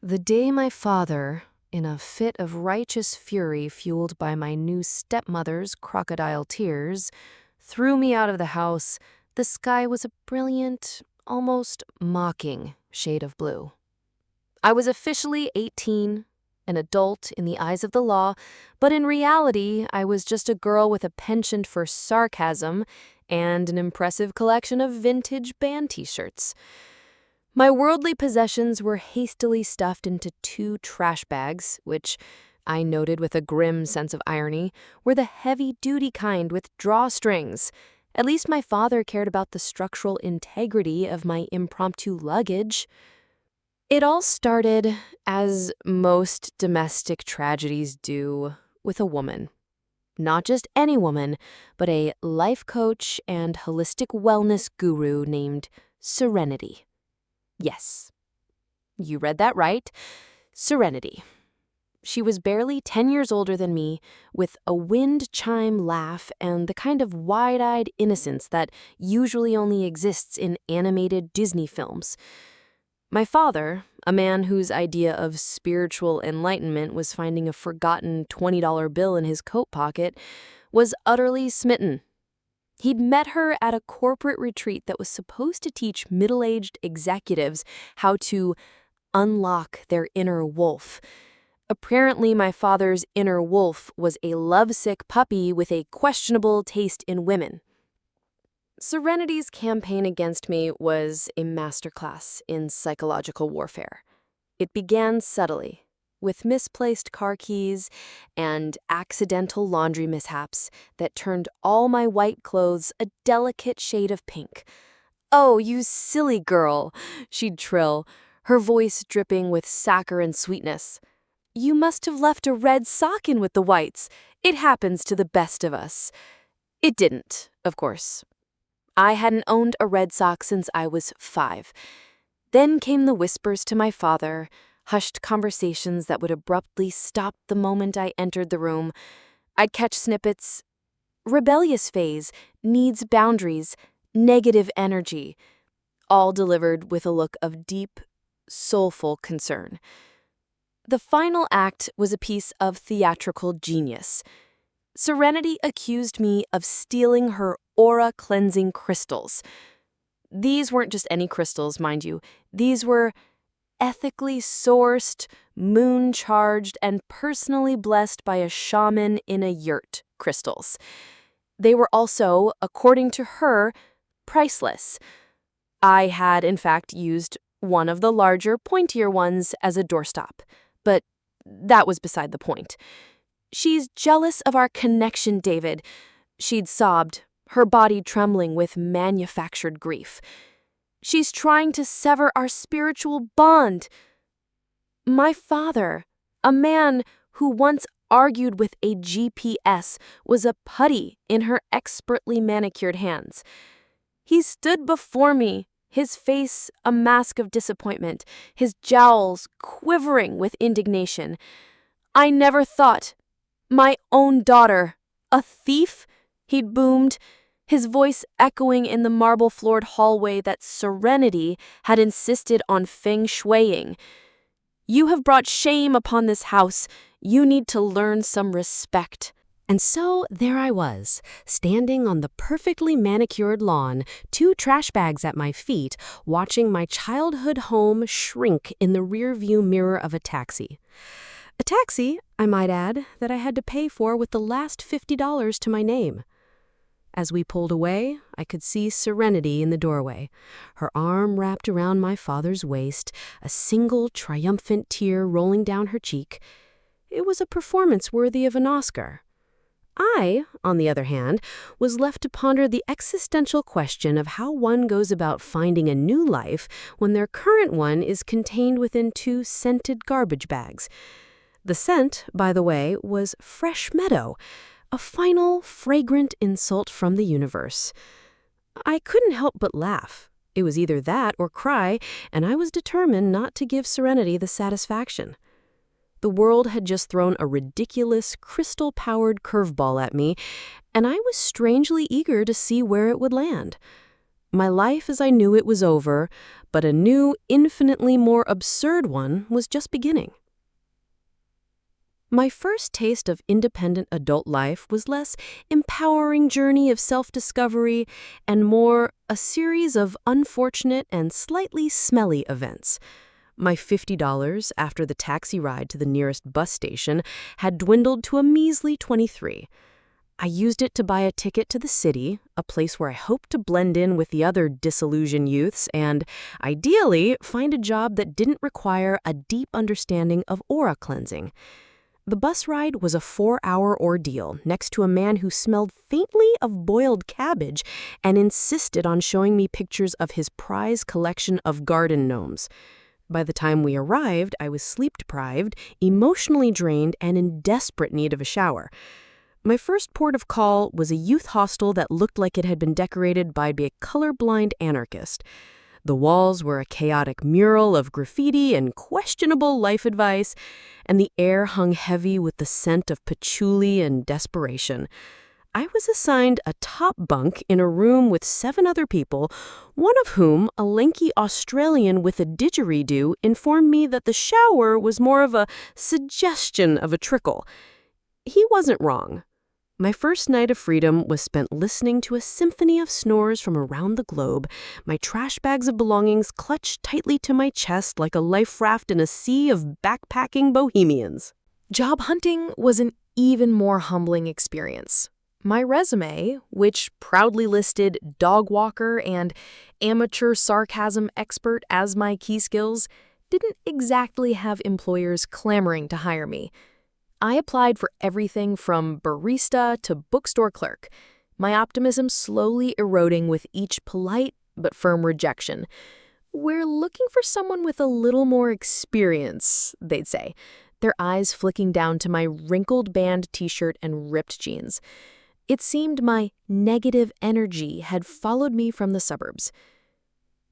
The day my father, in a fit of righteous fury fueled by my new stepmother's crocodile tears, threw me out of the house, the sky was a brilliant, almost mocking shade of blue. I was officially 18, an adult in the eyes of the law, but in reality, I was just a girl with a penchant for sarcasm and an impressive collection of vintage band t-shirts. My worldly possessions were hastily stuffed into 2 trash bags, which, I noted with a grim sense of irony, were the heavy-duty kind with drawstrings. At least my father cared about the structural integrity of my impromptu luggage. It all started, as most domestic tragedies do, with a woman. Not just any woman, but a life coach and holistic wellness guru named Serenity. Yes, you read that right. Serenity. She was barely 10 years older than me, with a wind chime laugh and the kind of wide-eyed innocence that usually only exists in animated Disney films. My father, a man whose idea of spiritual enlightenment was finding a forgotten $20 bill in his coat pocket, was utterly smitten. He'd met her at a corporate retreat that was supposed to teach middle-aged executives how to unlock their inner wolf. Apparently, my father's inner wolf was a lovesick puppy with a questionable taste in women. Serenity's campaign against me was a masterclass in psychological warfare. It began subtly, with misplaced car keys and accidental laundry mishaps that turned all my white clothes a delicate shade of pink. "Oh, you silly girl," she'd trill, her voice dripping with saccharine sweetness. "You must have left a red sock in with the whites. It happens to the best of us." It didn't, of course. I hadn't owned a red sock since I was 5. Then came the whispers to my father, hushed conversations that would abruptly stop the moment I entered the room. I'd catch snippets. Rebellious phase, needs boundaries, negative energy, all delivered with a look of deep, soulful concern. The final act was a piece of theatrical genius. Serenity accused me of stealing her aura-cleansing crystals. These weren't just any crystals, mind you. These were ethically sourced, moon-charged, and personally blessed by a shaman in a yurt crystals. They were also, according to her, priceless. I had, in fact, used one of the larger, pointier ones as a doorstop, but that was beside the point. "She's jealous of our connection, David," she'd sobbed, her body trembling with manufactured grief. "She's trying to sever our spiritual bond." My father, a man who once argued with a GPS, was a putty in her expertly manicured hands. He stood before me, his face a mask of disappointment, his jowls quivering with indignation. "I never thought. My own daughter. A thief?" he'd boomed, his voice echoing in the marble-floored hallway that Serenity had insisted on feng shuiing. "You have brought shame upon this house. You need to learn some respect." And so there I was, standing on the perfectly manicured lawn, 2 trash bags at my feet, watching my childhood home shrink in the rearview mirror of a taxi. A taxi, I might add, that I had to pay for with the last $50 to my name. As we pulled away, I could see Serenity in the doorway, her arm wrapped around my father's waist, a single triumphant tear rolling down her cheek. It was a performance worthy of an Oscar. I, on the other hand, was left to ponder the existential question of how one goes about finding a new life when their current one is contained within 2 scented garbage bags. The scent, by the way, was fresh meadow, a final, fragrant insult from the universe. I couldn't help but laugh. It was either that or cry, and I was determined not to give Serenity the satisfaction. The world had just thrown a ridiculous, crystal-powered curveball at me, and I was strangely eager to see where it would land. My life as I knew it was over, but a new, infinitely more absurd one was just beginning. My first taste of independent adult life was less empowering journey of self-discovery and more a series of unfortunate and slightly smelly events. My $50 after the taxi ride to the nearest bus station had dwindled to a measly 23. I used it to buy a ticket to the city, a place where I hoped to blend in with the other disillusioned youths and, ideally, find a job that didn't require a deep understanding of aura cleansing. The bus ride was a 4-hour ordeal next to a man who smelled faintly of boiled cabbage and insisted on showing me pictures of his prized collection of garden gnomes. By the time we arrived, I was sleep-deprived, emotionally drained, and in desperate need of a shower. My first port of call was a youth hostel that looked like it had been decorated by a colorblind anarchist. The walls were a chaotic mural of graffiti and questionable life advice, and the air hung heavy with the scent of patchouli and desperation. I was assigned a top bunk in a room with 7 other people, one of whom, a lanky Australian with a didgeridoo, informed me that the shower was more of a suggestion of a trickle. He wasn't wrong. My first night of freedom was spent listening to a symphony of snores from around the globe, my trash bags of belongings clutched tightly to my chest like a life raft in a sea of backpacking bohemians. Job hunting was an even more humbling experience. My resume, which proudly listed dog walker and amateur sarcasm expert as my key skills, didn't exactly have employers clamoring to hire me. I applied for everything from barista to bookstore clerk, my optimism slowly eroding with each polite but firm rejection. "We're looking for someone with a little more experience," they'd say, their eyes flicking down to my wrinkled band t-shirt and ripped jeans. It seemed my negative energy had followed me from the suburbs.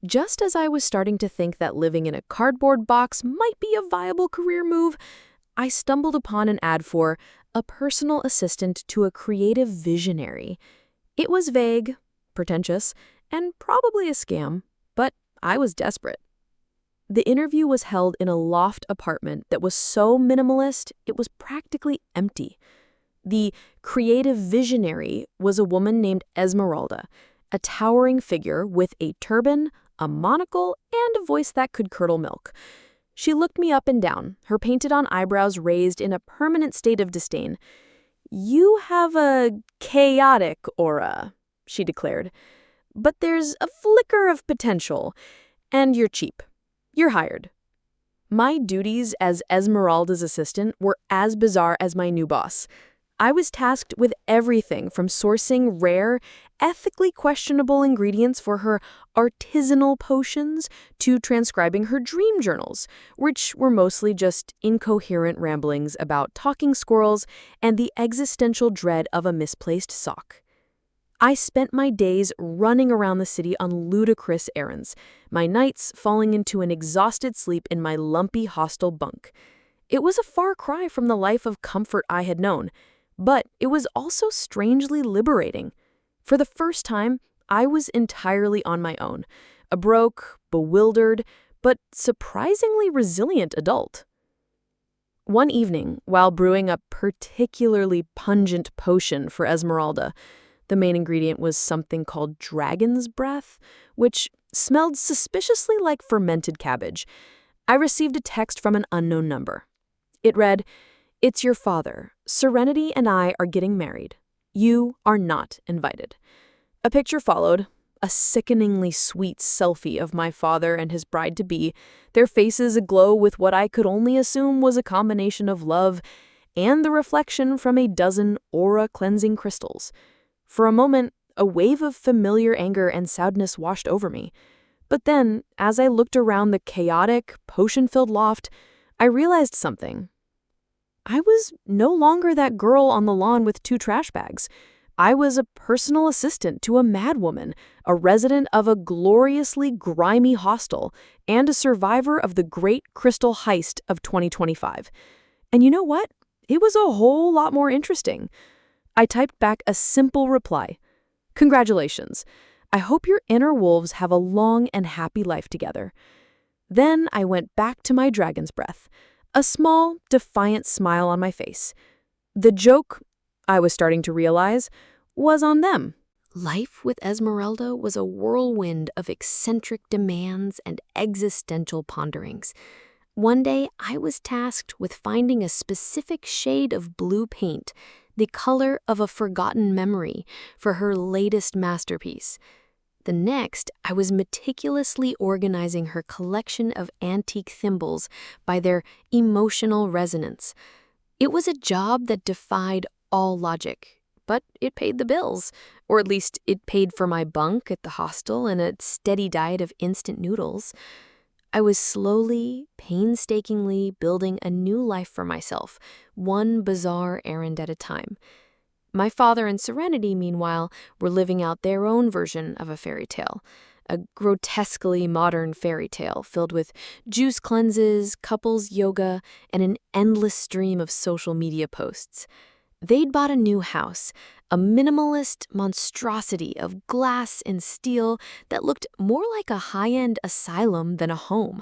Just as I was starting to think that living in a cardboard box might be a viable career move, I stumbled upon an ad for a personal assistant to a creative visionary. It was vague, pretentious, and probably a scam, but I was desperate. The interview was held in a loft apartment that was so minimalist it was practically empty. The creative visionary was a woman named Esmeralda, a towering figure with a turban, a monocle, and a voice that could curdle milk. She looked me up and down, her painted-on eyebrows raised in a permanent state of disdain. "You have a chaotic aura," she declared. "But there's a flicker of potential, and you're cheap. You're hired." My duties as Esmeralda's assistant were as bizarre as my new boss. I was tasked with everything from sourcing rare, ethically questionable ingredients for her artisanal potions to transcribing her dream journals, which were mostly just incoherent ramblings about talking squirrels and the existential dread of a misplaced sock. I spent my days running around the city on ludicrous errands, my nights falling into an exhausted sleep in my lumpy hostel bunk. It was a far cry from the life of comfort I had known, but it was also strangely liberating. For the first time, I was entirely on my own, a broke, bewildered, but surprisingly resilient adult. One evening, while brewing a particularly pungent potion for Esmeralda, the main ingredient was something called dragon's breath, which smelled suspiciously like fermented cabbage, I received a text from an unknown number. It read, "It's your father. Serenity and I are getting married. You are not invited." A picture followed, a sickeningly sweet selfie of my father and his bride-to-be, their faces aglow with what I could only assume was a combination of love and the reflection from a dozen aura-cleansing crystals. For a moment, a wave of familiar anger and sadness washed over me. But then, as I looked around the chaotic, potion-filled loft, I realized something. I was no longer that girl on the lawn with 2 trash bags. I was a personal assistant to a madwoman, a resident of a gloriously grimy hostel, and a survivor of the great crystal heist of 2025. And you know what? It was a whole lot more interesting. I typed back a simple reply. "Congratulations. I hope your inner wolves have a long and happy life together." Then I went back to my dragon's breath, a small, defiant smile on my face. The joke, I was starting to realize, was on them. Life with Esmeralda was a whirlwind of eccentric demands and existential ponderings. One day, I was tasked with finding a specific shade of blue paint, the color of a forgotten memory, for her latest masterpiece. The next, I was meticulously organizing her collection of antique thimbles by their emotional resonance. It was a job that defied all logic, but it paid the bills, or at least it paid for my bunk at the hostel and a steady diet of instant noodles. I was slowly, painstakingly building a new life for myself, one bizarre errand at a time. My father and Serenity, meanwhile, were living out their own version of a fairy tale, a grotesquely modern fairy tale filled with juice cleanses, couples yoga, and an endless stream of social media posts. They'd bought a new house, a minimalist monstrosity of glass and steel that looked more like a high-end asylum than a home.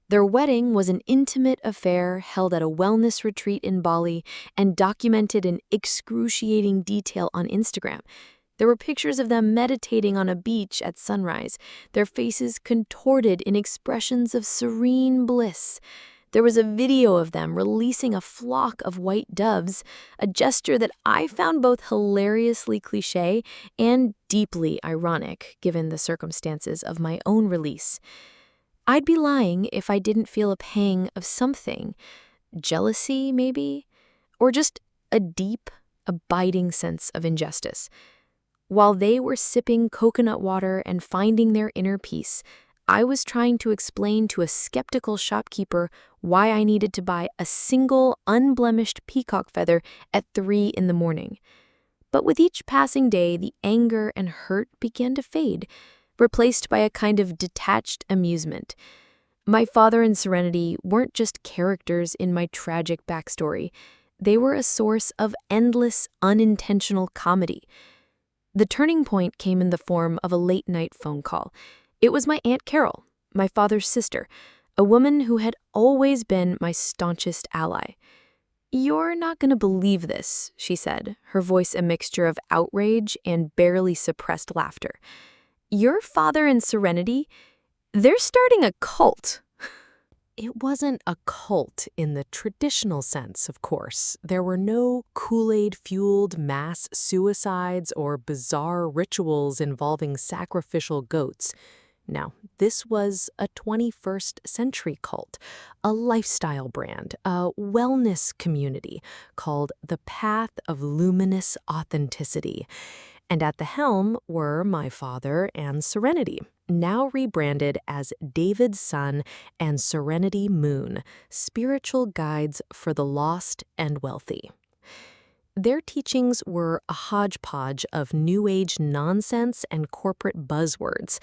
Their wedding was an intimate affair held at a wellness retreat in Bali and documented in excruciating detail on Instagram. There were pictures of them meditating on a beach at sunrise, their faces contorted in expressions of serene bliss. There was a video of them releasing a flock of white doves, a gesture that I found both hilariously cliché and deeply ironic given the circumstances of my own release. I'd be lying if I didn't feel a pang of something, jealousy maybe, or just a deep, abiding sense of injustice. While they were sipping coconut water and finding their inner peace, I was trying to explain to a skeptical shopkeeper why I needed to buy a single, unblemished peacock feather at 3 in the morning. But with each passing day, the anger and hurt began to fade, replaced by a kind of detached amusement. My father and Serenity weren't just characters in my tragic backstory. They were a source of endless, unintentional comedy. The turning point came in the form of a late-night phone call. It was my Aunt Carol, my father's sister, a woman who had always been my staunchest ally. "You're not going to believe this," she said, her voice a mixture of outrage and barely suppressed laughter. "Your father and Serenity, they're starting a cult." It wasn't a cult in the traditional sense, of course. There were no Kool-Aid-fueled mass suicides or bizarre rituals involving sacrificial goats. Now, this was a 21st century cult, a lifestyle brand, a wellness community called the Path of Luminous Authenticity. And at the helm were my father and Serenity, now rebranded as David's Sun and Serenity Moon, spiritual guides for the lost and wealthy. Their teachings were a hodgepodge of New Age nonsense and corporate buzzwords,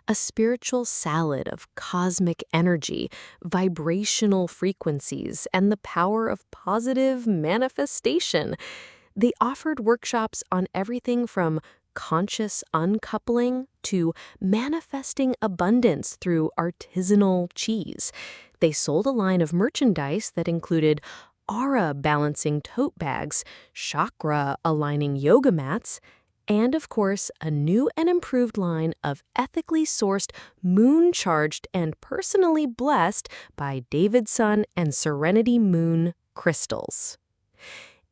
a spiritual salad of cosmic energy, vibrational frequencies, and the power of positive manifestation. They offered workshops on everything from conscious uncoupling to manifesting abundance through artisanal cheese. They sold a line of merchandise that included aura-balancing tote bags, chakra-aligning yoga mats, and, of course, a new and improved line of ethically sourced, moon-charged, and personally blessed by David's Sun and Serenity Moon crystals.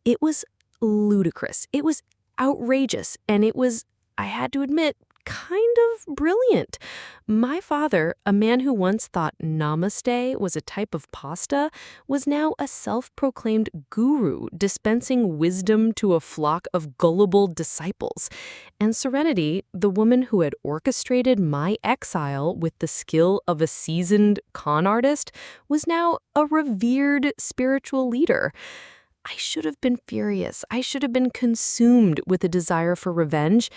It was ludicrous. It was outrageous, and it was, I had to admit, kind of brilliant. My father, a man who once thought namaste was a type of pasta, was now a self-proclaimed guru dispensing wisdom to a flock of gullible disciples. And Serenity, the woman who had orchestrated my exile with the skill of a seasoned con artist, was now a revered spiritual leader. I should have been furious. I should have been consumed with a desire for revenge.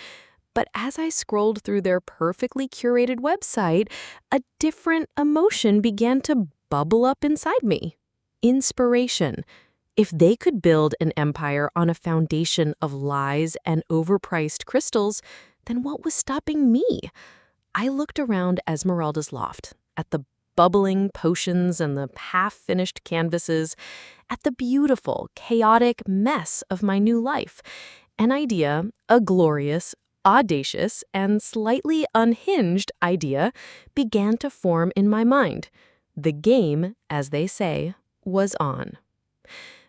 But as I scrolled through their perfectly curated website, a different emotion began to bubble up inside me. Inspiration. If they could build an empire on a foundation of lies and overpriced crystals, then what was stopping me? I looked around Esmeralda's loft, at the bubbling potions and the half-finished canvases, at the beautiful, chaotic mess of my new life. An idea, a glorious, audacious, and slightly unhinged idea, began to form in my mind. The game, as they say, was on.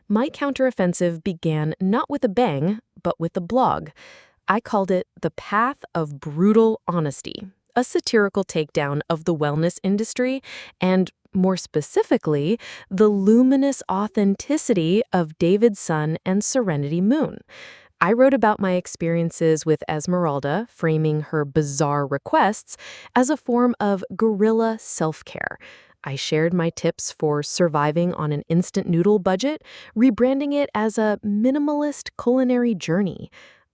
My counteroffensive began not with a bang, but with a blog. I called it The Path of Brutal Honesty, a satirical takedown of the wellness industry and, more specifically, the luminous authenticity of David Sun and Serenity Moon. I wrote about my experiences with Esmeralda, framing her bizarre requests as a form of guerrilla self-care. I shared my tips for surviving on an instant noodle budget, rebranding it as a minimalist culinary journey.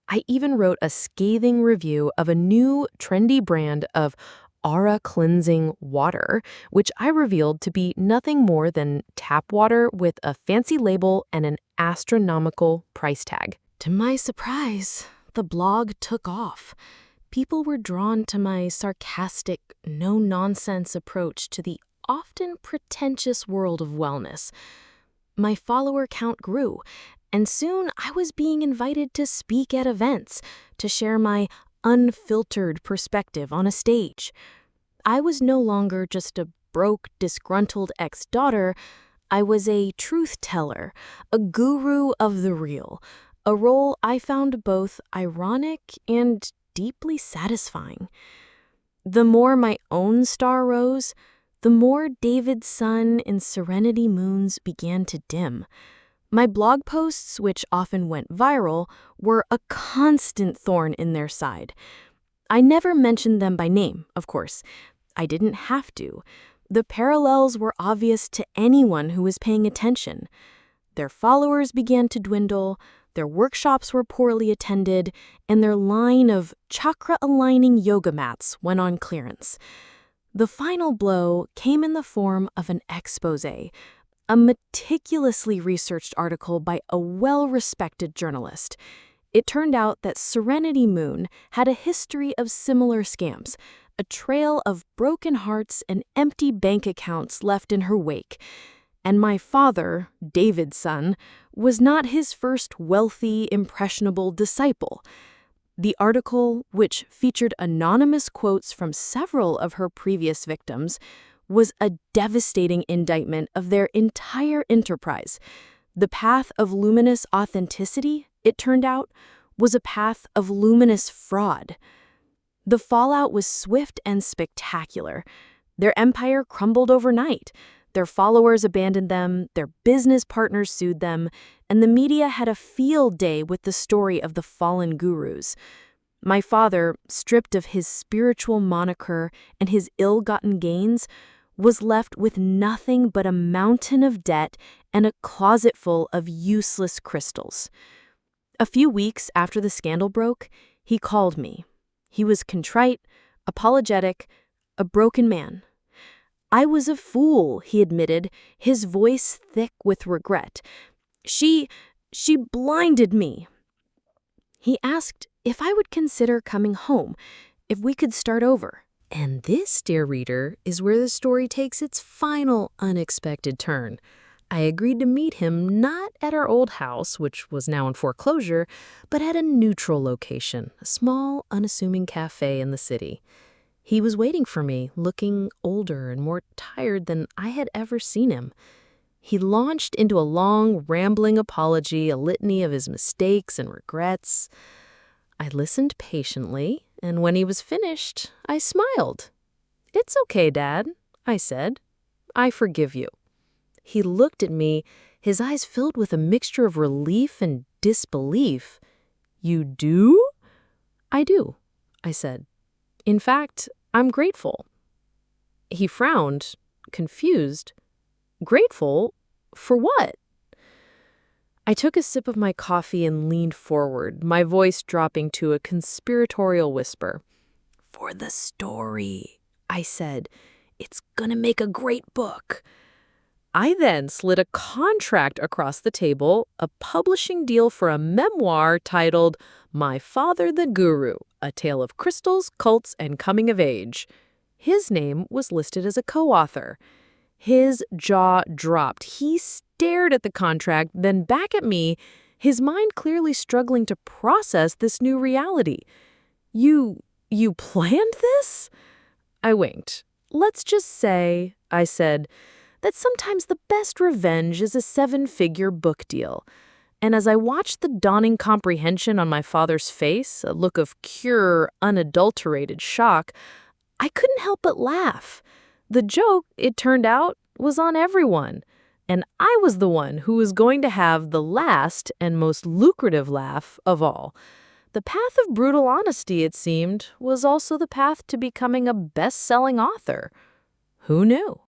I even wrote a scathing review of a new, trendy brand of aura-cleansing water, which I revealed to be nothing more than tap water with a fancy label and an astronomical price tag. To my surprise, the blog took off. People were drawn to my sarcastic, no-nonsense approach to the often pretentious world of wellness. My follower count grew, and soon I was being invited to speak at events, to share my unfiltered perspective on a stage. I was no longer just a broke, disgruntled ex-daughter. I was a truth teller, a guru of the real, a role I found both ironic and deeply satisfying. The more my own star rose, the more David's sun and Serenity Moons began to dim. My blog posts, which often went viral, were a constant thorn in their side. I never mentioned them by name, of course. I didn't have to. The parallels were obvious to anyone who was paying attention. Their followers began to dwindle, their workshops were poorly attended, and their line of chakra-aligning yoga mats went on clearance. The final blow came in the form of an exposé, a meticulously researched article by a well-respected journalist. It turned out that Serenity Moon had a history of similar scams, a trail of broken hearts and empty bank accounts left in her wake. And my father, David's son, was not his first wealthy, impressionable disciple. The article, which featured anonymous quotes from several of her previous victims, was a devastating indictment of their entire enterprise. The path of luminous authenticity, it turned out, was a path of luminous fraud. The fallout was swift and spectacular. Their empire crumbled overnight. Their followers abandoned them, their business partners sued them, and the media had a field day with the story of the fallen gurus. My father, stripped of his spiritual moniker and his ill-gotten gains, was left with nothing but a mountain of debt and a closet full of useless crystals. A few weeks after the scandal broke, he called me. He was contrite, apologetic, a broken man. I was a fool, he admitted, his voice thick with regret. She blinded me. He asked if I would consider coming home, if we could start over. And this, dear reader, is where the story takes its final unexpected turn. I agreed to meet him not at our old house, which was now in foreclosure, but at a neutral location, a small, unassuming cafe in the city. He was waiting for me, looking older and more tired than I had ever seen him. He launched into a long, rambling apology, a litany of his mistakes and regrets. I listened patiently, and when he was finished, I smiled. "It's okay, Dad," I said. "I forgive you." He looked at me, his eyes filled with a mixture of relief and disbelief. "You do?" "I do," I said. "In fact, I'm grateful." He frowned, confused. "Grateful? For what?" I took a sip of my coffee and leaned forward, my voice dropping to a conspiratorial whisper. "For the story," I said. "It's gonna make a great book." I then slid a contract across the table, a publishing deal for a memoir titled My Father the Guru, A Tale of Crystals, Cults, and Coming of Age. His name was listed as a co-author. His jaw dropped. He stared at the contract, then back at me, his mind clearly struggling to process this new reality. You planned this? I winked. Let's just say, I said, that sometimes the best revenge is a 7-figure book deal. And as I watched the dawning comprehension on my father's face, a look of pure, unadulterated shock, I couldn't help but laugh. The joke, it turned out, was on everyone. And I was the one who was going to have the last and most lucrative laugh of all. The path of brutal honesty, it seemed, was also the path to becoming a best-selling author. Who knew?